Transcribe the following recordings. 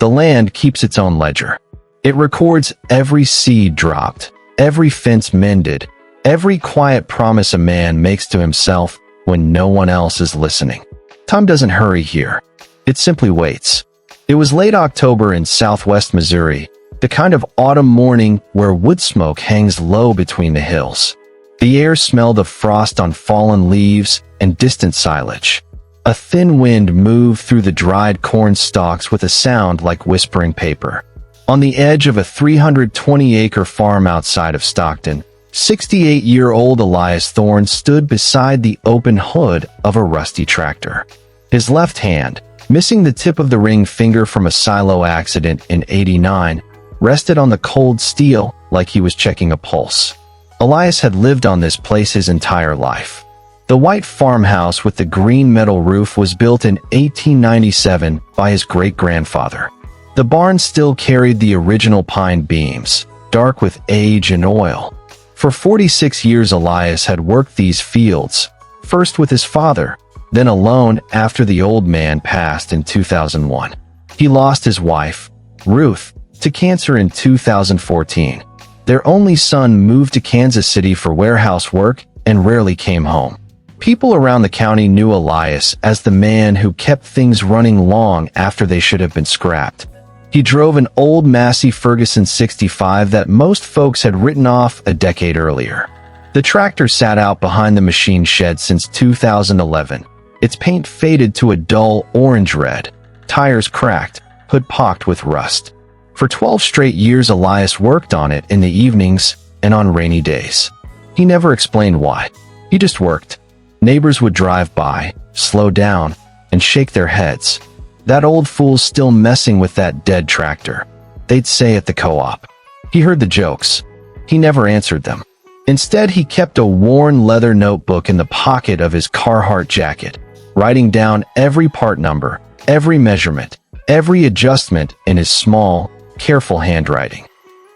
The land keeps its own ledger. It records every seed dropped, every fence mended, every quiet promise a man makes to himself when no one else is listening. Time doesn't hurry here. It simply waits. It was late October in southwest Missouri, the kind of autumn morning where wood smoke hangs low between the hills. The air smelled of frost on fallen leaves and distant silage. A thin wind moved through the dried corn stalks with a sound like whispering paper. On the edge of a 320-acre farm outside of Stockton, 68-year-old Elias Thorne stood beside the open hood of a rusty tractor. His left hand, missing the tip of the ring finger from a silo accident in '89, rested on the cold steel like he was checking a pulse. Elias had lived on this place his entire life. The white farmhouse with the green metal roof was built in 1897 by his great-grandfather. The barn still carried the original pine beams, dark with age and oil. For 46 years Elias had worked these fields, first with his father, then alone after the old man passed in 2001. He lost his wife, Ruth, to cancer in 2014. Their only son moved to Kansas City for warehouse work and rarely came home. People around the county knew Elias as the man who kept things running long after they should have been scrapped. He drove an old Massey Ferguson 65 that most folks had written off a decade earlier. The tractor sat out behind the machine shed since 2011. Its paint faded to a dull orange red, tires cracked, hood pocked with rust. For 12 straight years Elias worked on it in the evenings and on rainy days. He never explained why. He just worked. Neighbors would drive by, slow down, and shake their heads. "That old fool's still messing with that dead tractor," they'd say at the co-op. He heard the jokes. He never answered them. Instead, he kept a worn leather notebook in the pocket of his Carhartt jacket, writing down every part number, every measurement, every adjustment in his small, careful handwriting.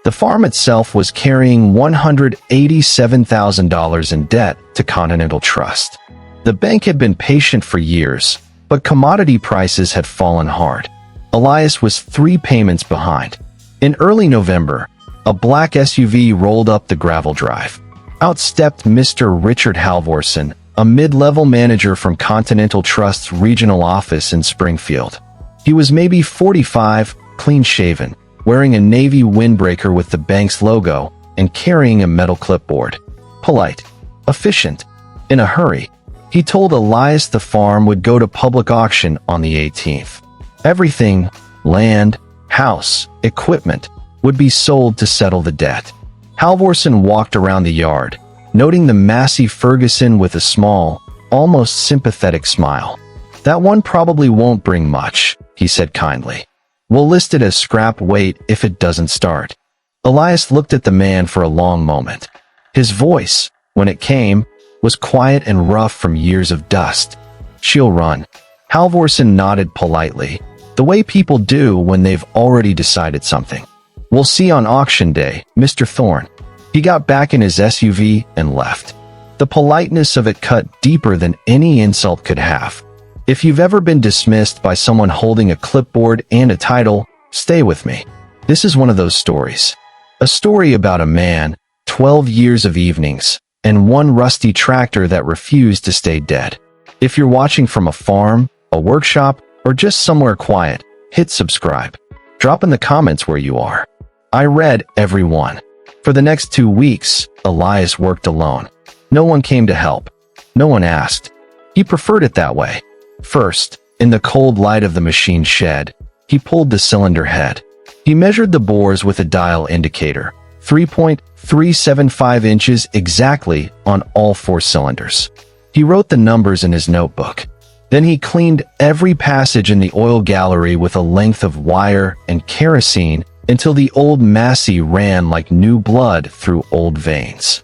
The farm itself was carrying $187,000 in debt to Continental Trust. The bank had been patient for years, but commodity prices had fallen hard. Elias was 3 payments behind. In early November, a black SUV rolled up the gravel drive. Out stepped Mr. Richard Halvorson, a mid-level manager from Continental Trust's regional office in Springfield. He was maybe 45, clean-shaven, wearing a navy windbreaker with the bank's logo and carrying a metal clipboard. Polite, efficient, in a hurry. He told Elias the farm would go to public auction on the 18th. Everything, land, house, equipment, would be sold to settle the debt. Halvorson walked around the yard, noting the Massey Ferguson with a small, almost sympathetic smile. "That one probably won't bring much," he said kindly. "We'll list it as scrap weight if it doesn't start." Elias looked at the man for a long moment. His voice, when it came, was quiet and rough from years of dust. "She'll run." Halvorson nodded politely, the way people do when they've already decided something. "We'll see on auction day, Mr. Thorne." He got back in his SUV and left. The politeness of it cut deeper than any insult could have. If you've ever been dismissed by someone holding a clipboard and a title, stay with me. This is one of those stories. A story about a man, 12 years of evenings, and one rusty tractor that refused to stay dead. If you're watching from a farm, a workshop, or just somewhere quiet, hit subscribe. Drop in the comments where you are. I read every one. For the next 2 weeks, Elias worked alone. No one came to help. No one asked. He preferred it that way. First, in the cold light of the machine shed, he pulled the cylinder head. He measured the bores with a dial indicator, 3.375 inches exactly on all 4 cylinders. He wrote the numbers in his notebook. Then he cleaned every passage in the oil gallery with a length of wire and kerosene until the old Massey ran like new blood through old veins.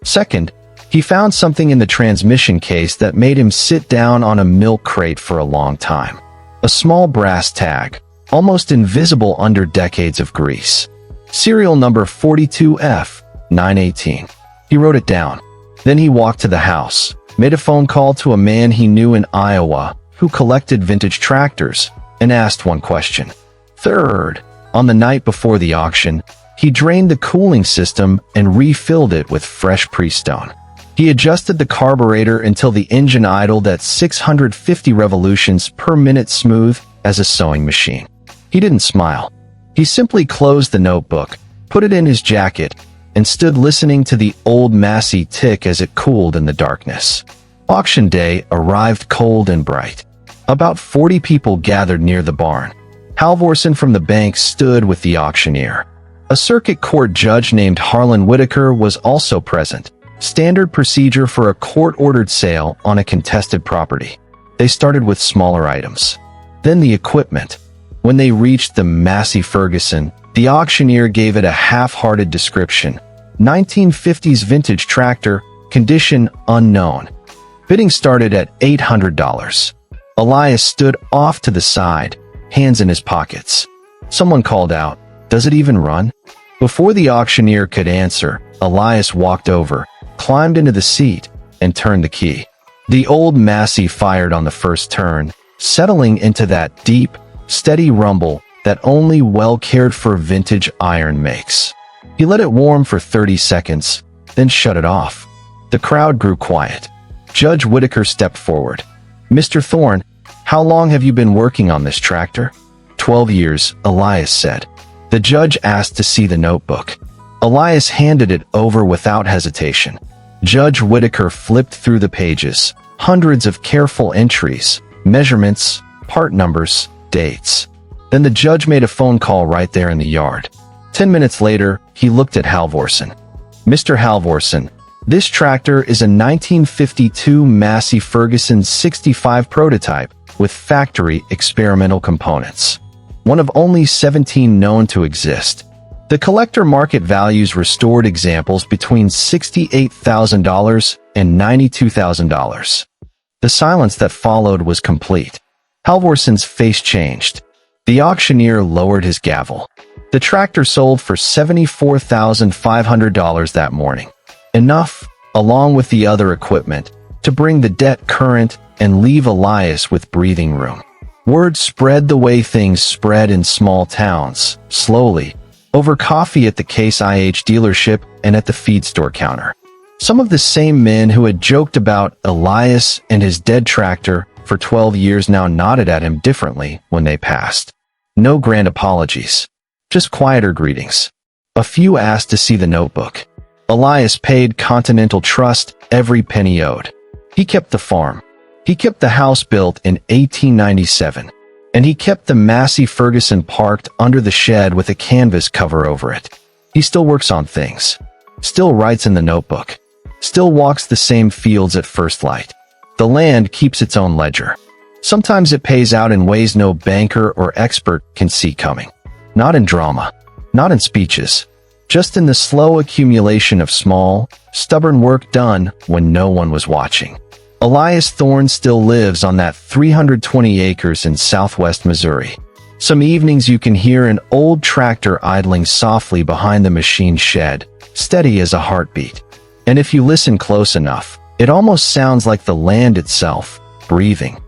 Second, he found something in the transmission case that made him sit down on a milk crate for a long time. A small brass tag, almost invisible under decades of grease. Serial number 42F918. He wrote it down. Then he walked to the house, made a phone call to a man he knew in Iowa who collected vintage tractors, and asked one question. Third, on the night before the auction, he drained the cooling system and refilled it with fresh pre-stone. He adjusted the carburetor until the engine idled at 650 revolutions per minute, smooth as a sewing machine. He didn't smile. He simply closed the notebook, put it in his jacket, and stood listening to the old Massey tick as it cooled in the darkness. Auction day arrived cold and bright. About 40 people gathered near the barn. Halvorson from the bank stood with the auctioneer. A circuit court judge named Harlan Whitaker was also present. Standard procedure for a court-ordered sale on a contested property. They started with smaller items. Then the equipment. When they reached the Massey Ferguson, the auctioneer gave it a half-hearted description. 1950s vintage tractor, condition unknown. Bidding started at $800. Elias stood off to the side, hands in his pockets. Someone called out, "Does it even run?" Before the auctioneer could answer, Elias walked over, climbed into the seat, and turned the key. The old Massey fired on the first turn, settling into that deep, steady rumble that only well-cared-for vintage iron makes. He let it warm for 30 seconds, then shut it off. The crowd grew quiet. Judge Whitaker stepped forward. "Mr. Thorne, how long have you been working on this tractor?" 12 years, Elias said. The judge asked to see the notebook. Elias handed it over without hesitation. Judge Whitaker flipped through the pages, hundreds of careful entries, measurements, part numbers, dates. Then the judge made a phone call right there in the yard. 10 minutes later, he looked at Halvorson. "Mr. Halvorson, this tractor is a 1952 Massey Ferguson 65 prototype with factory experimental components. One of only 17 known to exist. The collector market values restored examples between $68,000 and $92,000. The silence that followed was complete. Halvorson's face changed. The auctioneer lowered his gavel. The tractor sold for $74,500 that morning. Enough, along with the other equipment, to bring the debt current and leave Elias with breathing room. Word spread the way things spread in small towns, slowly, over coffee at the Case IH dealership and at the feed store counter. Some of the same men who had joked about Elias and his dead tractor for 12 years now nodded at him differently when they passed. No grand apologies, just quieter greetings. A few asked to see the notebook. Elias paid Continental Trust every penny owed. He kept the farm. He kept the house built in 1897. And he kept the Massey Ferguson parked under the shed with a canvas cover over it. He still works on things. Still writes in the notebook. Still walks the same fields at first light. The land keeps its own ledger. Sometimes it pays out in ways no banker or expert can see coming. Not in drama. Not in speeches. Just in the slow accumulation of small, stubborn work done when no one was watching. Elias Thorne still lives on that 320 acres in southwest Missouri. Some evenings you can hear an old tractor idling softly behind the machine shed, steady as a heartbeat. And if you listen close enough, it almost sounds like the land itself, breathing.